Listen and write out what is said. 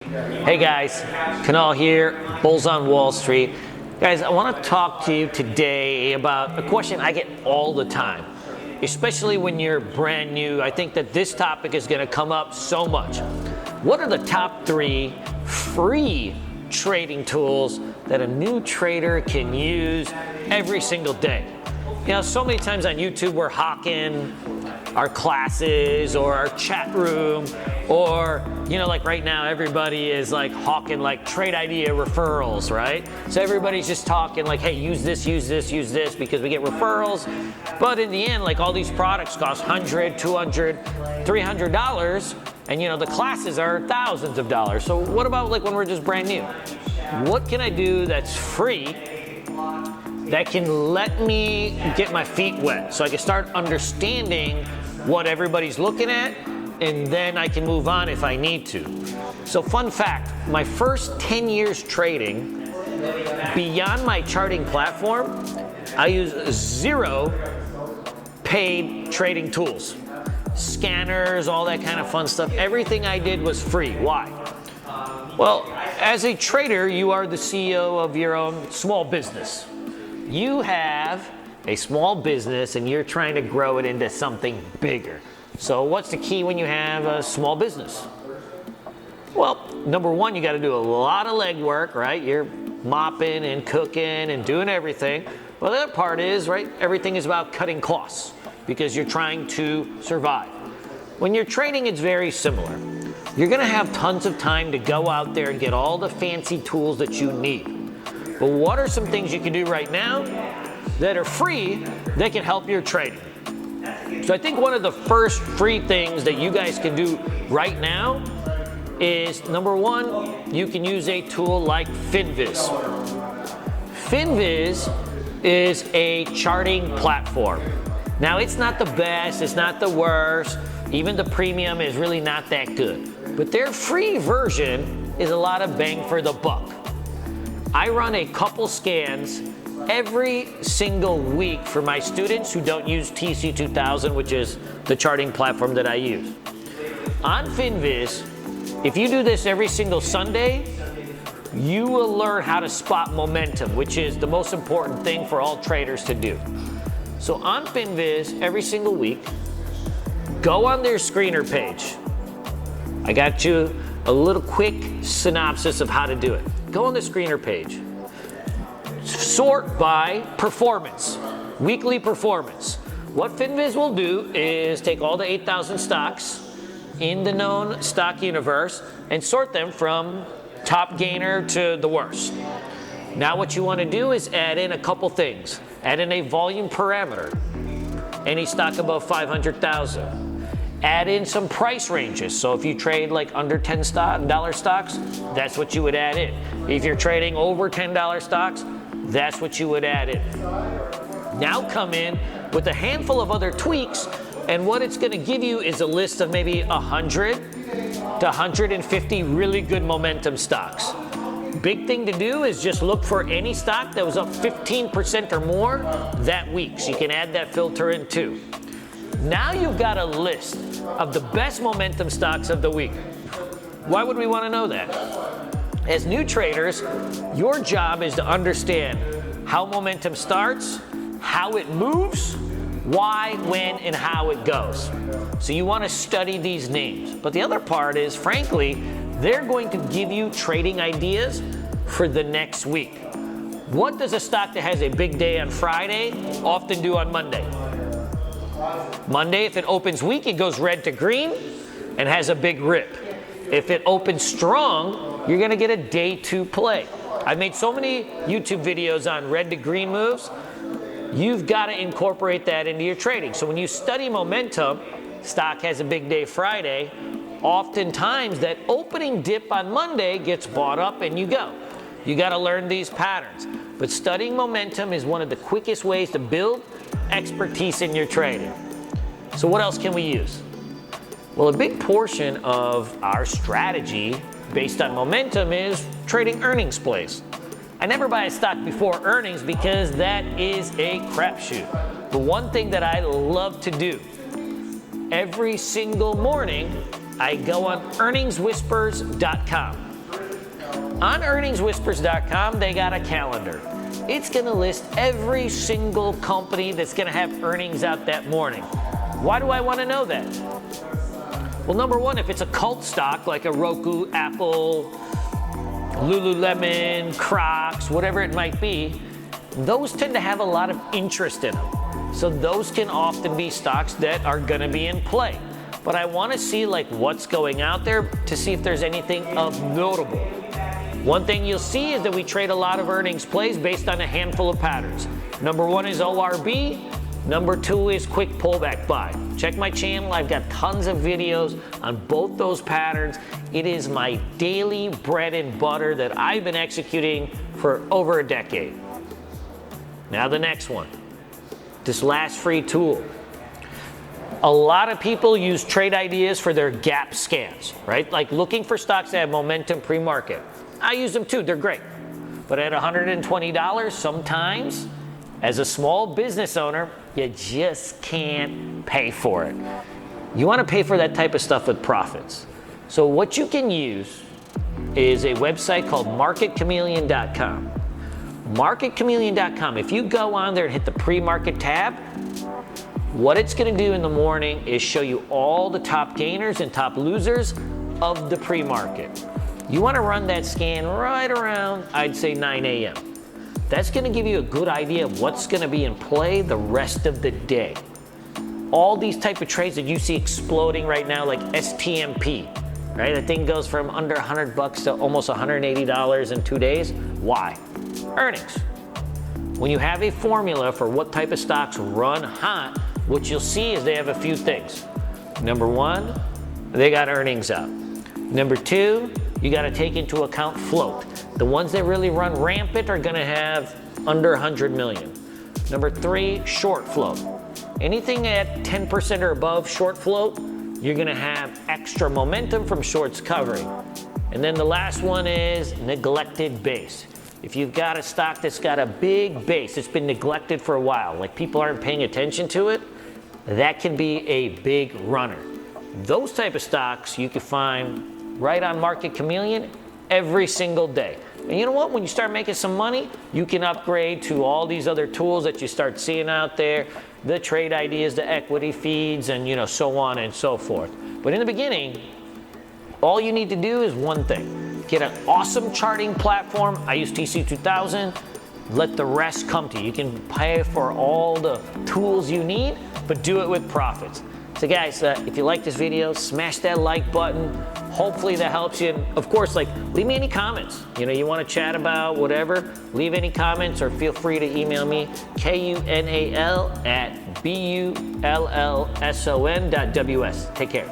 Hey guys, Kunal here, Bulls on Wall Street. Guys, I want to talk to you today about a question I get all the time, especially when you're brand new. I think that this topic is going to come up so much. What are the top 3 free trading tools that a new trader can use every single day? You know, so many times on YouTube we're hawking our classes or our chat room, or, you know, like right now everybody is like hawking like trade idea referrals, right? So everybody's just talking like, hey, use this, use this, use this, because we get referrals. But in the end, like all these products cost $100, $200, $300, and you know, the classes are thousands of dollars. So what about like when we're just brand new? What can I do that's free that can let me get my feet wet so I can start understanding what everybody's looking at, and then I can move on if I need to? So fun fact, my first 10 years trading, beyond my charting platform, I use 0 paid trading tools. Scanners, all that kind of fun stuff. Everything I did was free. Why? Well, as a trader, you are the CEO of your own small business. You have a small business and you're trying to grow it into something bigger. So what's the key when you have a small business? Well, number one, you got to do a lot of legwork, right? You're mopping and cooking and doing everything. Well, the other part is, right, everything is about cutting costs because you're trying to survive. When you're trading, it's very similar. You're going to have tons of time to go out there and get all the fancy tools that you need. But what are some things you can do right now that are free that can help your trading? So I think one of the first free things that you guys can do right now is, number one, you can use a tool like Finviz. Finviz is a charting platform. Now, it's not the best, it's not the worst, even the premium is really not that good. But their free version is a lot of bang for the buck. I run a couple scans every single week for my students who don't use TC2000, which is the charting platform that I use. On Finviz, if you do this every single Sunday, you will learn how to spot momentum, which is the most important thing for all traders to do. So on Finviz, every single week, go on their screener page. I got you a little quick synopsis of how to do it. Go on the screener page. Sort by performance, weekly performance. What Finviz will do is take all the 8,000 stocks in the known stock universe and sort them from top gainer to the worst. Now what you want to do is add in a couple things. Add in a volume parameter, any stock above 500,000. Add in some price ranges. So if you trade like under $10 stocks, that's what you would add in. If you're trading over $10 stocks, that's what you would add in. Now come in with a handful of other tweaks, and what it's going to give you is a list of maybe 100 to 150 really good momentum stocks. Big thing to do is just look for any stock that was up 15% or more that week. So you can add that filter in too. Now you've got a list of the best momentum stocks of the week. Why would we want to know that? As new traders, your job is to understand how momentum starts, how it moves, why, when, and how it goes. So you want to study these names. But the other part is, frankly, they're going to give you trading ideas for the next week. What does a stock that has a big day on Friday often do on Monday? Monday, if it opens weak, it goes red to green and has a big rip. If it opens strong, you're going to get a day 2 play. I've made so many YouTube videos on red to green moves. You've got to incorporate that into your trading. So when you study momentum, stock has a big day Friday, oftentimes that opening dip on Monday gets bought up and you go. You got to learn these patterns. But studying momentum is one of the quickest ways to build expertise in your trading. So what else can we use? Well, a big portion of our strategy based on momentum is trading earnings plays. I never buy a stock before earnings because that is a crapshoot. The one thing that I love to do every single morning, I go on earningswhispers.com. On earningswhispers.com, they got a calendar. It's gonna list every single company that's gonna have earnings out that morning. Why do I wanna know that? Well, number one, if it's a cult stock like a Roku, Apple, Lululemon, Crocs, whatever it might be, those tend to have a lot of interest in them. So those can often be stocks that are gonna be in play. But I wanna see like what's going out there to see if there's anything of notable. One thing you'll see is that we trade a lot of earnings plays based on a handful of patterns. Number one is ORB. Number two is quick pullback buy. Check my channel, I've got tons of videos on both those patterns. It is my daily bread and butter that I've been executing for over a decade. Now the next one, this last free tool. A lot of people use trade ideas for their gap scans, right? Like looking for stocks that have momentum pre-market. I use them too, they're great. But at $120, sometimes, as a small business owner, you just can't pay for it. You want to pay for that type of stuff with profits. So what you can use is a website called marketchameleon.com. Marketchameleon.com, if you go on there and hit the pre-market tab, what it's going to do in the morning is show you all the top gainers and top losers of the pre-market. You want to run that scan right around, I'd say 9 a.m. That's going to give you a good idea of what's going to be in play the rest of the day. All these type of trades that you see exploding right now, like STMP, right? That thing goes from under $100 to almost $180 in 2 days. Why? Earnings. When you have a formula for what type of stocks run hot, what you'll see is they have a few things. Number one, they got earnings out. Number two, you got to take into account float. The ones that really run rampant are going to have under 100 million. Number three, short float. Anything at 10% or above short float, you're going to have extra momentum from shorts covering. And then the last one is neglected base. If you've got a stock that's got a big base, it's been neglected for a while, like people aren't paying attention to it, that can be a big runner. Those type of stocks you can find right on Market Chameleon every single day. And you know what? When you start making some money, you can upgrade to all these other tools that you start seeing out there, the trade ideas, the equity feeds, and so on and so forth. But in the beginning, all you need to do is one thing. Get an awesome charting platform. I use TC2000. Let the rest come to you. You can pay for all the tools you need, but do it with profits. So guys, if you like this video, smash that like button. Hopefully that helps you. And of course, leave me any comments. You want to chat about whatever, leave any comments or feel free to email me, KUNAL@BULLSON.WS. Take care.